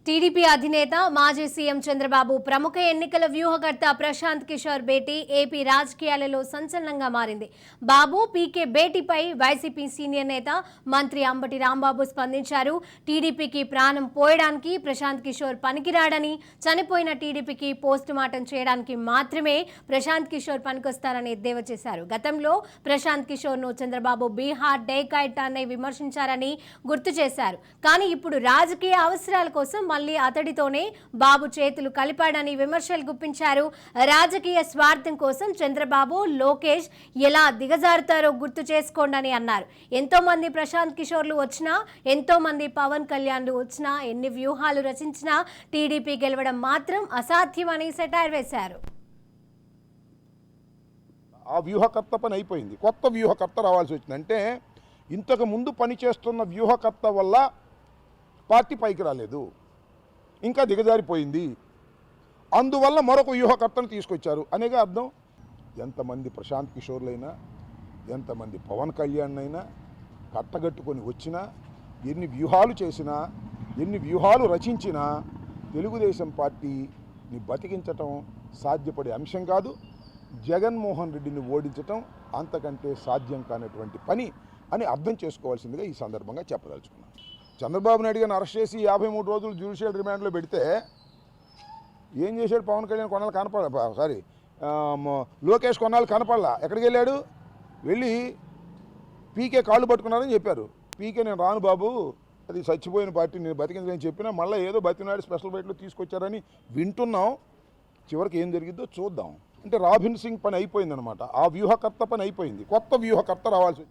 TDP అధినేత మాజీ CM Chandrababu ప్రముఖ ఎన్నికల వ్యూహకర్త ప్రశాంత్ కిషోర్ భేటీ ఏపీ రాజకీయాలలో సంచలనంగా మారింది. బాబు పీకే భేటీపై వైసీపీ సీనియర్ నేత మంత్రి అంబటి రాంబాబు స్పందించారు. టీడీపీకి ప్రాణం పోయడానికి ప్రశాంత్ కిషోర్ పనికిరాడని, చనిపోయిన టీడీపీకి పోస్ట్ మార్టం చేయడానికి మాత్రమే ప్రశాంత్ కిషోర్ పనికొస్తారని ఎద్దేవా చేశారు. గతంలో ప్రశాంత్ కిషోర్ను చంద్రబాబు బీహార్ డేకాయిట్ అనే విమర్శించారని గుర్తు చేశారు. కానీ ఇప్పుడు రాజకీయ అవసరాల కోసం మళ్ళీ అతడితోనే బాబు చేతులు కలిపాడని విమర్శలు గుప్పించారు. రాజకీయ స్వార్థం కోసం చంద్రబాబు, లోకేష్ ఎలా దిగజారుతారో గుర్తు చేసుకోండి అన్నారు. ఎంతో మంది ప్రశాంత్ కిషోర్లు వచ్చినా, ఎంతో మంది పవన్ కళ్యాణ్లు వచ్చినా, ఎన్ని వ్యూహాలు రచించినా టీడీపీ గెలవడం మాత్రం అసాధ్యమని సెటైర్ వేశారు. ఆ వ్యూహకర్త పని అయిపోయింది, కొత్త వ్యూహకర్త రావాల్సి వచ్చింది. అంటే ఇంతకు ముందు పనిచేస్తున్న వ్యూహకర్త వల్ల పార్టీ పైకి రాలేదు, ఇంకా దిగజారిపోయింది. అందువల్ల మరొక వ్యూహకర్తను తీసుకొచ్చారు అనేగా అర్థం. ఎంతమంది ప్రశాంత్ కిషోర్లైనా, ఎంతమంది పవన్ కళ్యాణ్ అయినా కట్టగట్టుకొని వచ్చినా, ఎన్ని వ్యూహాలు చేసినా, ఎన్ని వ్యూహాలు రచించినా తెలుగుదేశం పార్టీని బతికించటం సాధ్యపడే అంశం కాదు. జగన్మోహన్ రెడ్డిని ఓడించటం అంతకంటే సాధ్యం కానటువంటి పని అని అర్థం చేసుకోవాల్సిందిగా ఈ సందర్భంగా చెప్పదలుచుకున్నాను. చంద్రబాబు నాయుడు గారిని అరెస్ట్ చేసి 53 రోజులు జ్యుడిషియల్ రిమాండ్లో పెడితే ఏం చేశాడు? పవన్ కళ్యాణ్ కొన్నాళ్ళు లోకేష్ కొన్నాళ్ళు కనపడలా. ఎక్కడికి వెళ్ళాడు? వెళ్ళి పీకే కాళ్ళు పట్టుకున్నారని చెప్పారు. పీకే నేను రాను బాబు, అది చచ్చిపోయిన పార్టీ, నేను బతికించని చెప్పినా మళ్ళీ ఏదో బతినాడు స్పెషల్ బయటలో తీసుకొచ్చారని వింటున్నాం. చివరికి ఏం జరిగిద్దో చూద్దాం. అంటే రాబిన్ సింగ్ పని అయిపోయిందనమాట. ఆ వ్యూహకర్త పని అయిపోయింది, కొత్త వ్యూహకర్త రావాల్సి